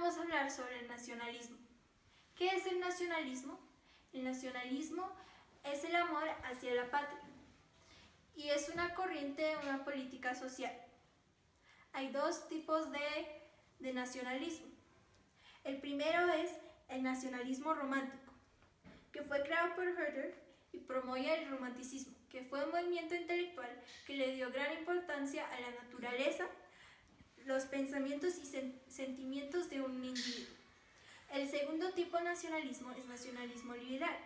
vamos a hablar sobre el nacionalismo. ¿Qué es el nacionalismo? El nacionalismo es el amor hacia la patria y es una corriente de una política social. Hay dos tipos de nacionalismo. El primero es el nacionalismo romántico, que fue creado por Herder y promovía el romanticismo, que fue un movimiento intelectual que le dio gran importancia a la naturaleza, los pensamientos y sentimientos de un individuo. El segundo tipo de nacionalismo es nacionalismo liberal,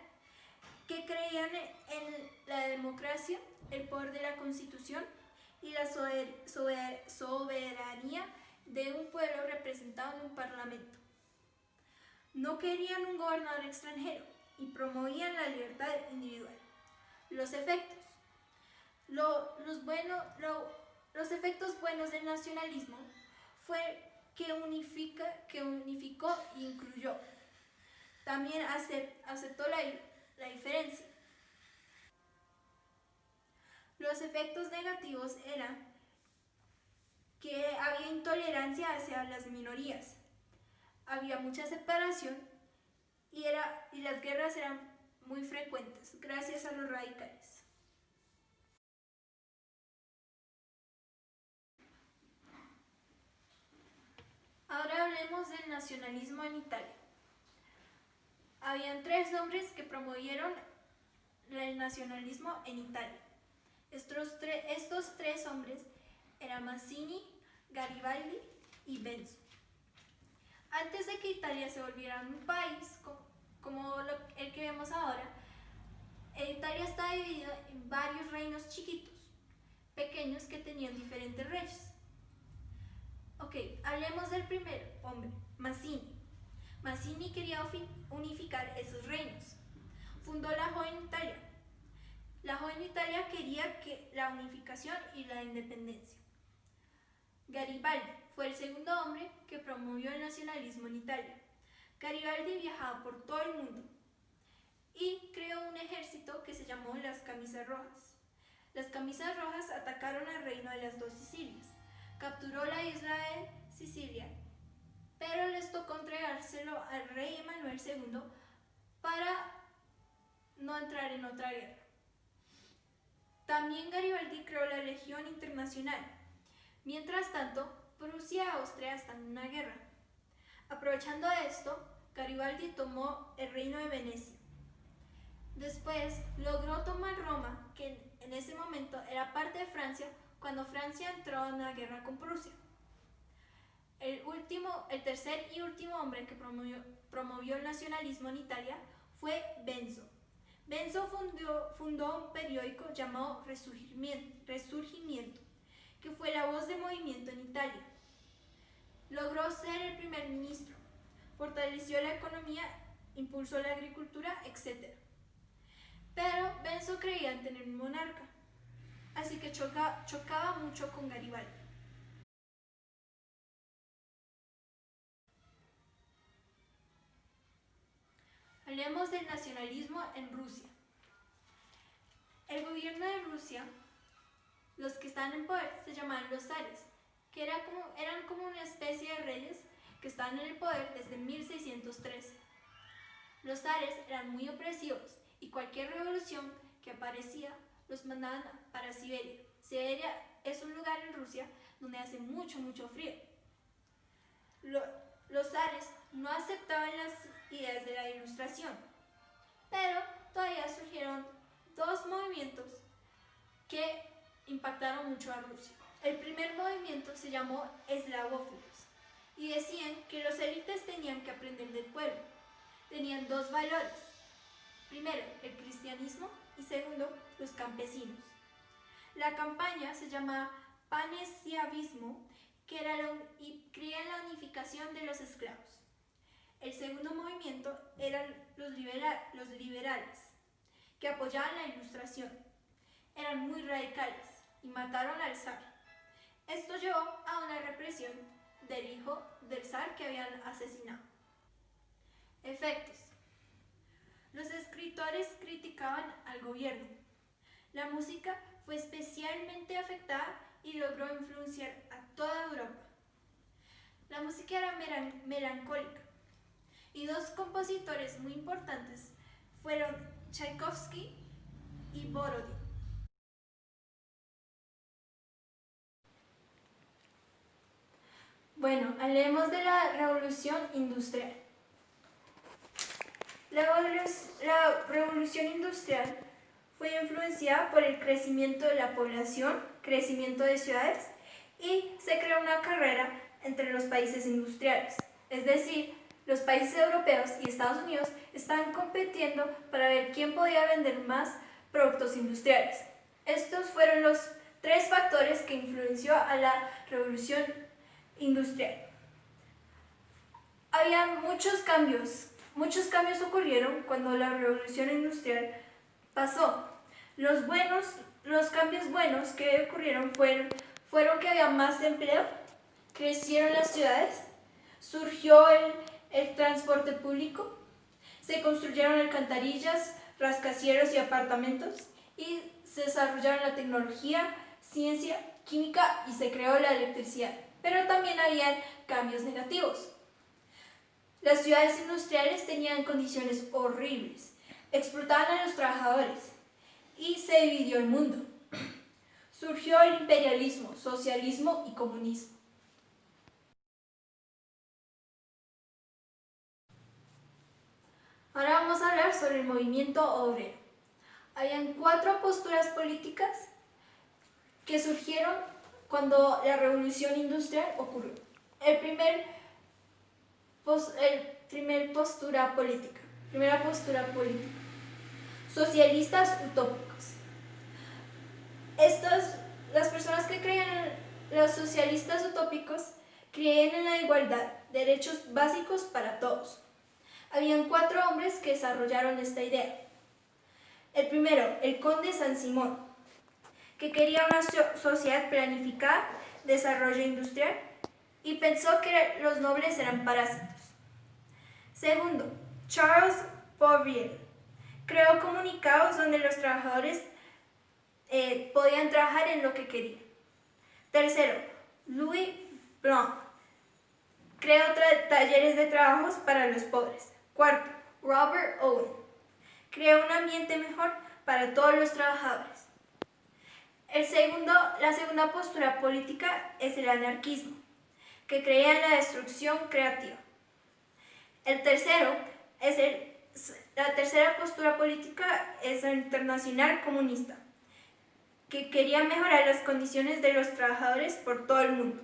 que creían en la democracia, el poder de la Constitución y la soberanía de un pueblo representado en un parlamento. No querían un gobernador extranjero y promovían la libertad individual. Los efectos. Los efectos buenos del nacionalismo fue que unificó e incluyó. También aceptó la diferencia. Los efectos negativos eran que había intolerancia hacia las minorías, había mucha separación y las guerras eran muy frecuentes gracias a los radicales. Ahora hablemos del nacionalismo en Italia. Habían tres hombres que promovieron el nacionalismo en Italia. Estos tres hombres eran Mazzini, Garibaldi y Benso. Antes de que Italia se volviera un país como el que vemos ahora, Italia está dividida en varios reinos chiquitos, pequeños que tenían diferentes reyes. Ok, hablemos del primer hombre, Mazzini. Mazzini quería unificar esos reinos. Fundó la Joven Italia. La Joven Italia quería la unificación y la independencia. Garibaldi fue el segundo hombre que promovió el nacionalismo en Italia. Garibaldi viajaba por todo el mundo y creó un ejército que se llamó las Camisas Rojas. Las Camisas Rojas atacaron al reino de las dos Sicilias, capturó la isla de Sicilia, pero les tocó entregárselo al rey Emanuel II para no entrar en otra guerra. También Garibaldi creó la Legión Internacional. Mientras tanto, Prusia y Austria están en una guerra. Aprovechando esto, Garibaldi tomó el reino de Venecia. Después logró tomar Roma, que en ese momento era parte de Francia, cuando Francia entró en una guerra con Prusia. El tercer y último hombre que promovió el nacionalismo en Italia fue Benso. Benso fundó un periódico llamado Resurgimiento, que fue la voz del movimiento en Italia. Logró ser el primer ministro, fortaleció la economía, impulsó la agricultura, etc. Pero Benso creía en tener un monarca, así que chocaba mucho con Garibaldi. Hablemos del nacionalismo en Rusia. El gobierno de Rusia, los que estaban en poder, se llamaban los zares, que eran como una especie de reyes que estaban en el poder desde 1613. Los zares eran muy opresivos y cualquier revolución que aparecía los mandaban para Siberia. Siberia es un lugar en Rusia donde hace mucho frío. Los zares no aceptaban las ideas de la Ilustración, pero todavía surgieron dos movimientos que impactaron mucho a Rusia. El primer movimiento se llamó eslavófilos y decían que los élites tenían que aprender del pueblo. Tenían dos valores. Primero, el cristianismo y segundo, los campesinos. La campaña se llamaba panslavismo, que creía en la unificación de los esclavos. El segundo movimiento eran los liberales, que apoyaban la Ilustración. Eran muy radicales y mataron al zar. Esto llevó a una represión del hijo del zar que habían asesinado. Efectos. Los escritores criticaban al gobierno. La música fue especialmente afectada y logró influenciar a toda Europa. La música era melancólica y dos compositores muy importantes fueron Tchaikovsky y Borodin. Bueno, hablemos de la revolución industrial. La revolución industrial fue influenciada por el crecimiento de la población, crecimiento de ciudades, y se creó una carrera entre los países industriales. Es decir, los países europeos y Estados Unidos estaban compitiendo para ver quién podía vender más productos industriales. Estos fueron los tres factores que influenció a la revolución industrial. Había muchos cambios ocurrieron cuando la revolución industrial pasó. Los cambios buenos que ocurrieron fueron que había más empleo, crecieron las ciudades, surgió el transporte público, se construyeron alcantarillas, rascacielos y apartamentos, y se desarrollaron la tecnología, ciencia, química y se creó la electricidad. Pero también había cambios negativos. Las ciudades industriales tenían condiciones horribles, explotaban a los trabajadores y se dividió el mundo. Surgió el imperialismo, socialismo y comunismo. Ahora vamos a hablar sobre el movimiento obrero. Habían 4 posturas políticas que surgieron cuando la revolución industrial ocurrió. Primera postura política. Socialistas utópicos. Las personas que creían en los socialistas utópicos creían en la igualdad, derechos básicos para todos. Habían 4 hombres que desarrollaron esta idea. El primero, el conde Saint-Simon, que quería una sociedad planificada, desarrollo industrial, y pensó que los nobles eran parásitos. Segundo, Charles Fourier creó comunicados donde los trabajadores podían trabajar en lo que querían. Tercero, Louis Blanc creó talleres de trabajos para los pobres. Cuarto, Robert Owen creó un ambiente mejor para todos los trabajadores. La segunda postura política es el anarquismo, que creía en la destrucción creativa. La tercera postura política es el internacional comunista, que quería mejorar las condiciones de los trabajadores por todo el mundo.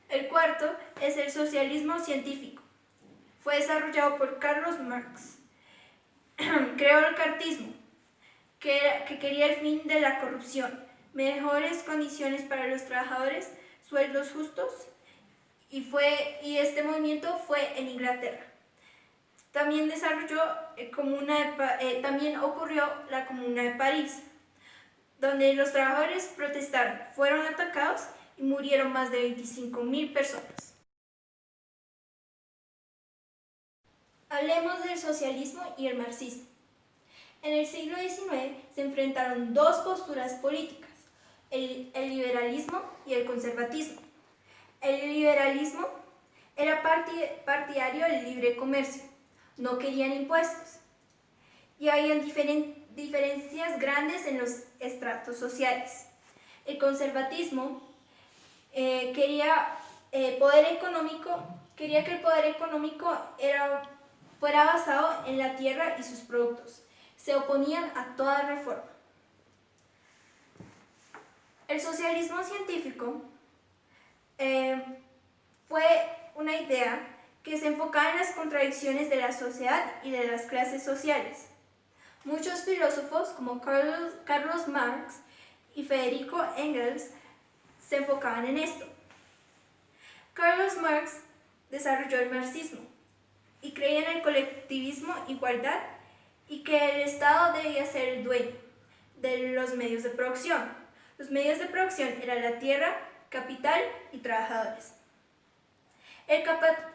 El cuarto es el socialismo científico. Fue desarrollado por Carlos Marx. Creó el cartismo, que quería el fin de la corrupción, mejores condiciones para los trabajadores, sueldos justos, y este movimiento fue en Inglaterra. También también ocurrió la Comuna de París, donde los trabajadores protestaron, fueron atacados y murieron más de 25.000 personas. Hablemos del socialismo y el marxismo. En el siglo XIX se enfrentaron 2 posturas políticas, el liberalismo y el conservatismo. El liberalismo era partidario del libre comercio, no querían impuestos, y había diferencias grandes en los estratos sociales. El conservatismo quería que el poder económico fuera basado en la tierra y sus productos. Se oponían a toda reforma. El socialismo científico fue una idea que se enfocaba en las contradicciones de la sociedad y de las clases sociales. Muchos filósofos como Carlos Marx y Federico Engels se enfocaban en esto. Carlos Marx desarrolló el marxismo y creía en el colectivismo, igualdad y que el Estado debía ser el dueño de los medios de producción. Los medios de producción eran la tierra, capital y trabajadores. El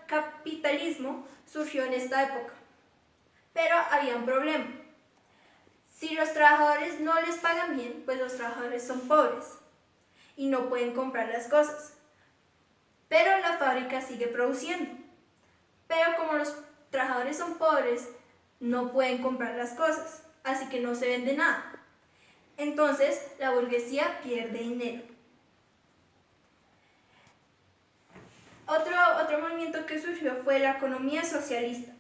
capitalismo surgió en esta época, pero había un problema. Si los trabajadores no les pagan bien, pues los trabajadores son pobres y no pueden comprar las cosas. pero la fábrica sigue produciendo. Pero como los trabajadores son pobres, no pueden comprar las cosas, así que no se vende nada. Entonces, la burguesía pierde dinero. Otro movimiento que surgió fue la economía socialista,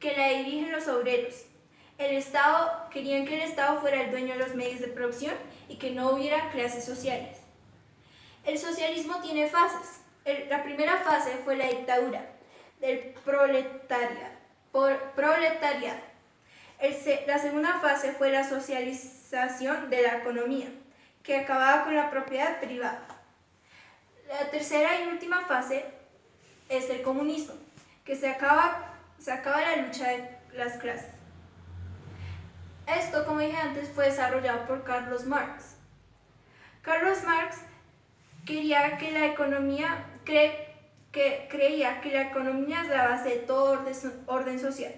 que la dirigen los obreros. Querían que el Estado fuera el dueño de los medios de producción y que no hubiera clases sociales. El socialismo tiene fases. La primera fase fue la dictadura del proletariado. La segunda fase fue la socialización de la economía, que acababa con la propiedad privada. La tercera y última fase es el comunismo, que se acaba la lucha de las clases. Esto, como dije antes, fue desarrollado por Carlos Marx. Carlos Marx creía que la economía es la base de todo orden social.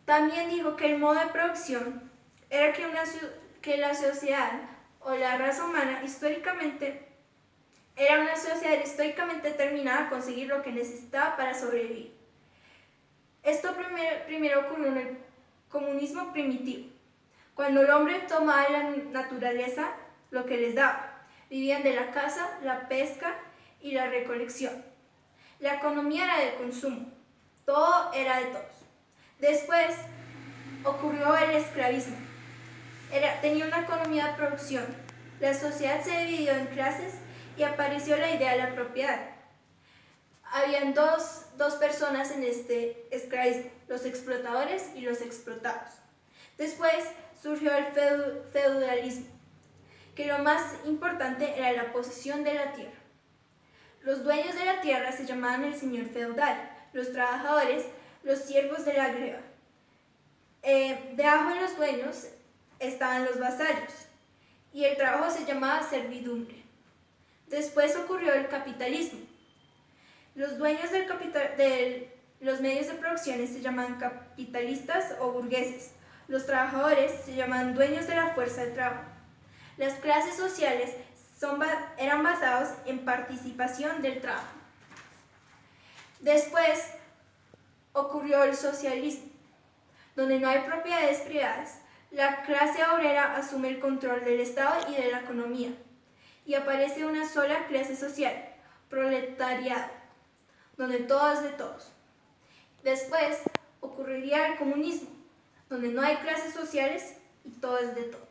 También dijo que el modo de producción era que la sociedad o la raza humana era una sociedad históricamente determinada a conseguir lo que necesitaba para sobrevivir. Esto primero ocurrió en el comunismo primitivo, cuando el hombre tomaba de la naturaleza lo que les daba. Vivían de la caza, la pesca y la recolección. La economía era de consumo, todo era de todos. Después ocurrió el esclavismo. Tenía una economía de producción. La sociedad se dividió en clases y apareció la idea de la propiedad. Habían dos personas en este esclavismo, los explotadores y los explotados. Después surgió el feudalismo, que lo más importante era la posesión de la tierra. Los dueños de la tierra se llamaban el señor feudal, los trabajadores, los siervos de la gleba. Debajo de los dueños estaban los vasallos, y el trabajo se llamaba servidumbre. Después ocurrió el capitalismo. Los dueños de los medios de producción se llaman capitalistas o burgueses. Los trabajadores se llaman dueños de la fuerza de trabajo. Las clases sociales eran basadas en participación del trabajo. Después ocurrió el socialismo, donde no hay propiedades privadas. La clase obrera asume el control del Estado y de la economía, y aparece una sola clase social, proletariado, donde todo es de todos. Después ocurriría el comunismo, donde no hay clases sociales y todo es de todos.